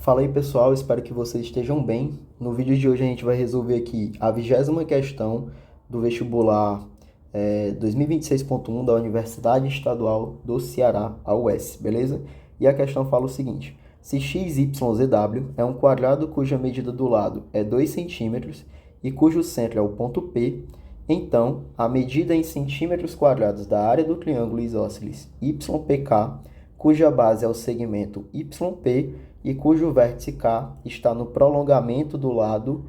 Fala aí pessoal, espero que vocês estejam bem. No vídeo de hoje a gente vai resolver aqui a 20ª questão do vestibular 2026.1 da Universidade Estadual do Ceará, a UES, beleza? E a questão fala o seguinte: se XYZW é um quadrado cuja medida do lado é 2 centímetros e cujo centro é o ponto P, então a medida em centímetros quadrados da área do triângulo isósceles YPK, cuja base é o segmento YP, e cujo vértice K está no prolongamento do lado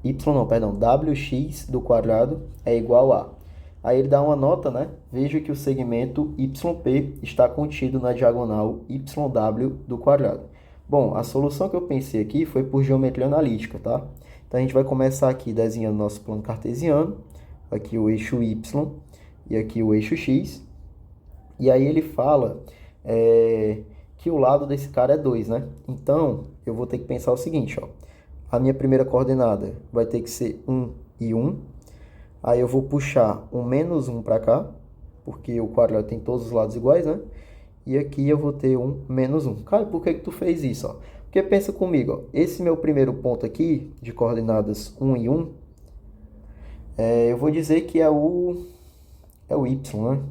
WX do quadrado é igual a. Aí ele dá uma nota, né? Veja que o segmento YP está contido na diagonal YW do quadrado. Bom, a solução que eu pensei aqui foi por geometria analítica, tá? Então a gente vai começar aqui desenhando nosso plano cartesiano, aqui o eixo Y e aqui o eixo X. E aí ele fala que o lado desse cara é 2, né? Então, eu vou ter que pensar o seguinte, ó. A minha primeira coordenada vai ter que ser 1 e 1. Aí eu vou puxar um menos 1 para cá, porque o quadrado tem todos os lados iguais, né? E aqui eu vou ter um menos 1. Cara, por que tu fez isso, ó? Porque pensa comigo, ó. Esse meu primeiro ponto aqui, de coordenadas 1 e 1, eu vou dizer que é o Y, né?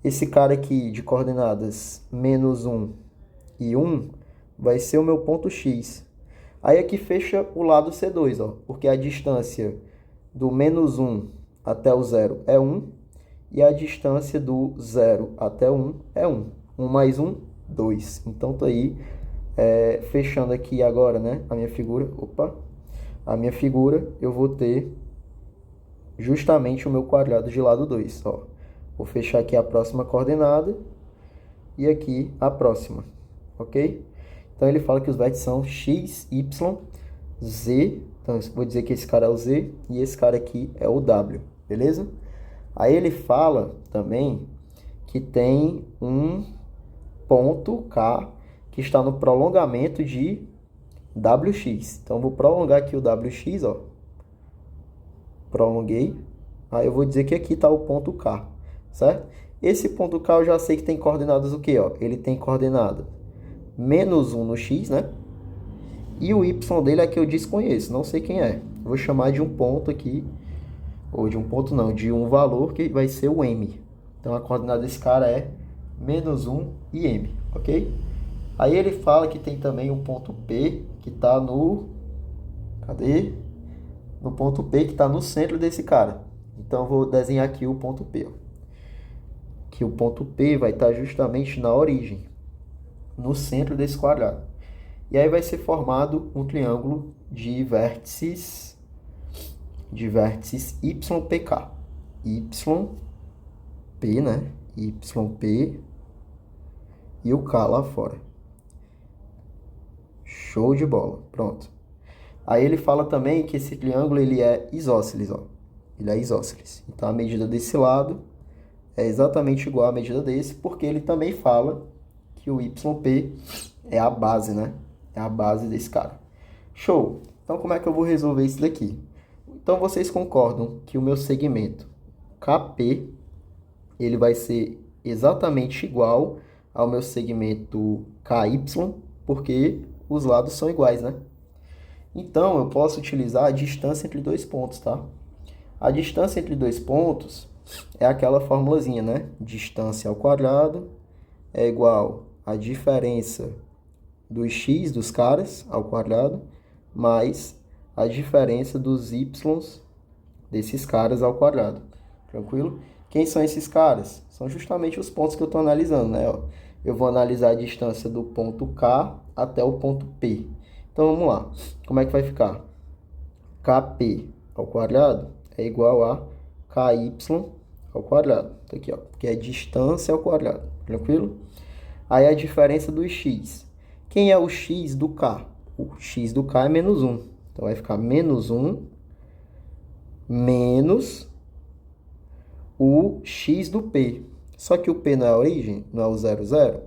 Esse cara aqui de coordenadas menos 1 e 1 vai ser o meu ponto X. Aí aqui fecha o lado C2, ó, porque a distância do menos 1 até o 0 é 1 e a distância do 0 até 1 é 1. 1 mais 1, 2. Então tá aí, fechando aqui agora, né, a minha figura. Opa! A minha figura, eu vou ter justamente o meu quadrado de lado 2, ó. Vou fechar aqui a próxima coordenada e aqui a próxima, ok? Então ele fala que os vértices são x, y, z. Então eu vou dizer que esse cara é o z e esse cara aqui é o w, beleza? Aí ele fala também que tem um ponto K que está no prolongamento de wx. Então eu vou prolongar aqui o wx, ó. Prolonguei. Aí eu vou dizer que aqui está o ponto K, certo? Esse ponto K eu já sei que tem coordenadas o quê, ó? Ele tem coordenada menos 1 no x, né? E o y dele é que eu desconheço, não sei quem é. Vou chamar de um ponto aqui, ou de um ponto não, de um valor que vai ser o m. Então a coordenada desse cara é menos 1 e m, ok? Aí ele fala que tem também o ponto P, que está no... Cadê? No ponto P, que está no centro desse cara. Então eu vou desenhar aqui o ponto P, ó. Que o ponto P vai estar justamente na origem, no centro desse quadrado. E aí vai ser formado um triângulo de vértices YPK. YP, né? YP e o K lá fora. Show de bola. Pronto. Aí ele fala também que esse triângulo ele é isósceles, ó. Ele é isósceles. Então a medida desse lado é exatamente igual à medida desse, porque ele também fala que o YP é a base, né? É a base desse cara. Show! Então, como é que eu vou resolver isso daqui? Então, vocês concordam que o meu segmento KP, ele vai ser exatamente igual ao meu segmento KY, porque os lados são iguais, né? Então, eu posso utilizar a distância entre dois pontos, tá? A distância entre dois pontos é aquela formulazinha, né? Distância ao quadrado é igual a diferença dos x dos caras ao quadrado mais a diferença dos y desses caras ao quadrado. Tranquilo? Quem são esses caras? São justamente os pontos que eu estou analisando, né? Ó, eu vou analisar a distância do ponto K até o ponto P. Então, vamos lá. Como é que vai ficar? KP ao quadrado é igual a KY ao quadrado. Tá aqui, ó, que é distância ao quadrado. Tranquilo? Aí a diferença dos x. Quem é o x do K? O x do K é menos 1. Então, vai ficar menos 1 menos o x do P. Só que o P não é a origem, não é o 0, 0.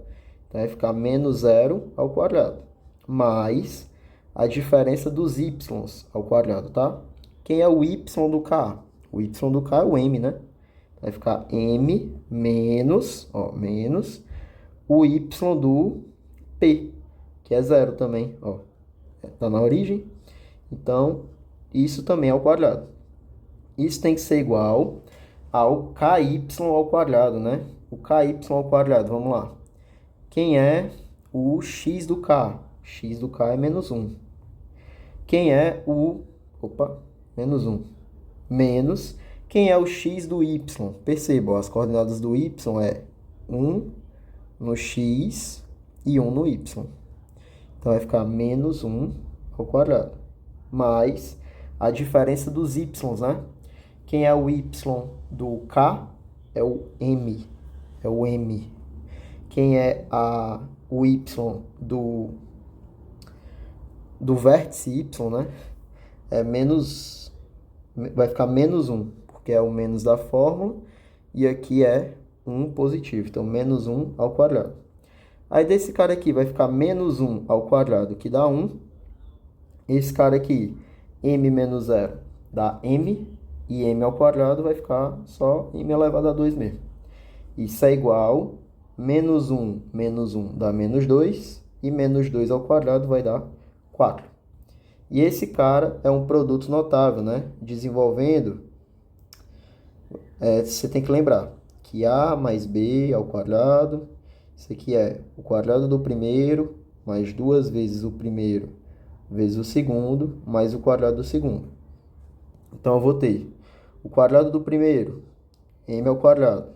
Então, vai ficar menos 0 ao quadrado. Mais a diferença dos y ao quadrado, tá? Quem é o y do K? O y do K é o m, né? Vai ficar m menos, ó, menos o y do P. que é 0 também, ó. Está na origem. Então, isso também é ao quadrado. Isso tem que ser igual ao ky ao quadrado, né? O ky ao quadrado, vamos lá. Quem é o x do k? X do k é menos 1. Quem é o... Opa, menos 1. Menos... Quem é o x do y? Percebam, as coordenadas do y é 1 no x e 1 no y. Então, vai ficar menos 1 ao quadrado. Mais a diferença dos y, né? Quem é o y do k? É o m. É o m. Quem é o y do vértice y, né? É menos... Vai ficar menos 1, porque é o menos da fórmula. E aqui é 1 positivo. Então, menos 1 ao quadrado. Aí, desse cara aqui vai ficar menos 1 ao quadrado, que dá 1. Esse cara aqui, m menos 0, dá m. E m ao quadrado vai ficar só m elevado a 2 mesmo. Isso é igual... Menos 1 dá menos 2. E menos 2 ao quadrado vai dar 4. E esse cara é um produto notável, né? Desenvolvendo, você tem que lembrar que a mais b ao quadrado. Isso aqui é o quadrado do primeiro, mais 2 vezes o primeiro, vezes o segundo, mais o quadrado do segundo. Então, eu vou ter o quadrado do primeiro, m ao quadrado,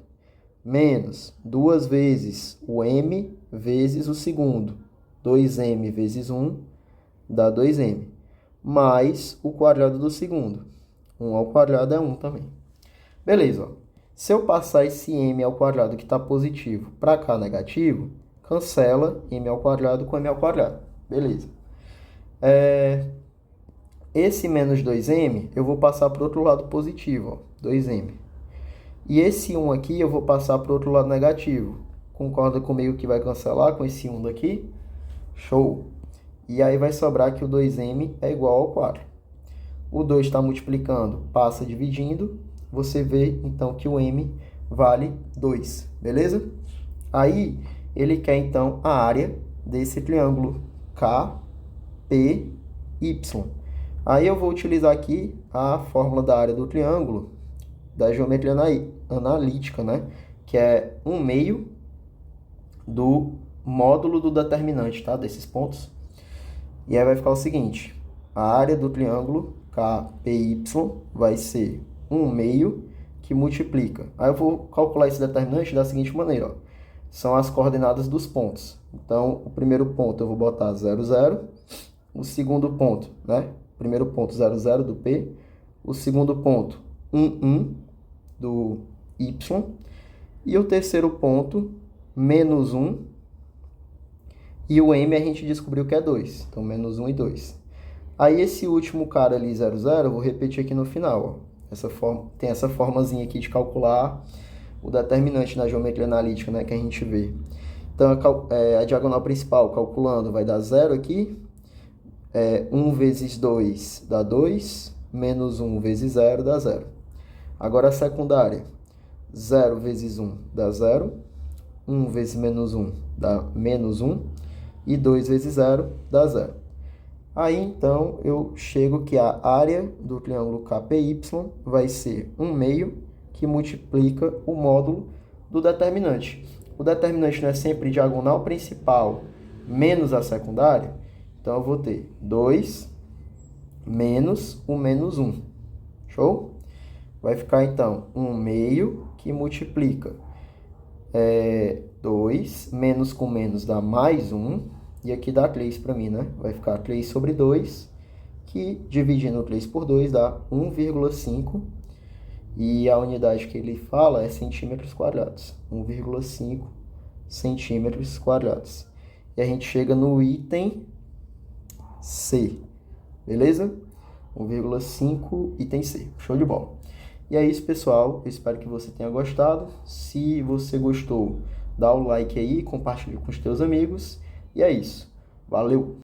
menos 2 vezes o m vezes o segundo. 2m vezes 1 dá 2m. Mais o quadrado do segundo. 1 ao quadrado é 1 também. Beleza, ó. Se eu passar esse m ao quadrado que está positivo para cá negativo, cancela m ao quadrado com m ao quadrado. Beleza. Esse menos 2m eu vou passar para o outro lado positivo, ó, 2m. E esse 1 aqui eu vou passar para o outro lado negativo. Concorda comigo que vai cancelar com esse 1 daqui? Show! E aí vai sobrar que o 2m é igual ao 4. O 2 está multiplicando, passa dividindo. Você vê, então, que o m vale 2. Beleza? Aí, ele quer, então, a área desse triângulo KPY. Aí, eu vou utilizar aqui a fórmula da área do triângulo da geometria analítica, né? Que é 1/2 do módulo do determinante, tá? Desses pontos. E aí vai ficar o seguinte, a área do triângulo KPY vai ser 1/2 que multiplica. Aí eu vou calcular esse determinante da seguinte maneira, ó. São as coordenadas dos pontos. Então, o primeiro ponto eu vou botar 0, 0. O segundo ponto, né? Primeiro ponto 0, 0 do P. O segundo ponto 1, 1 do Y. E o terceiro ponto, menos 1. E o M a gente descobriu que é 2. Então, menos 1 e 2. Aí, esse último cara ali, 0, 0, eu vou repetir aqui no final. Ó. Tem essa formazinha aqui de calcular o determinante na geometria analítica, né, que a gente vê. Então, a diagonal principal, calculando, vai dar 0 aqui. 1 vezes 2 dá 2. Menos 1 vezes 0 dá 0. Agora, a secundária. 0 vezes 1 dá 0. 1 vezes menos 1 dá menos 1. E 2 vezes 0 dá 0. Aí, então, eu chego que a área do triângulo KPY vai ser 1/2 que multiplica o módulo do determinante. O determinante não é sempre diagonal principal menos a secundária. Então, eu vou ter 2 menos o menos 1. Show? Vai ficar, então, 1/2 que multiplica 2, menos com menos dá mais 1. E aqui dá 3 para mim, né? Vai ficar 3 sobre 2, que dividindo 3 por 2 dá 1,5. E a unidade que ele fala é centímetros quadrados. 1,5 centímetros quadrados. E a gente chega no item C. Beleza? 1,5 item C. Show de bola. E é isso, pessoal. Eu espero que você tenha gostado. Se você gostou, dá o like aí, compartilhe com os teus amigos. E é isso. Valeu!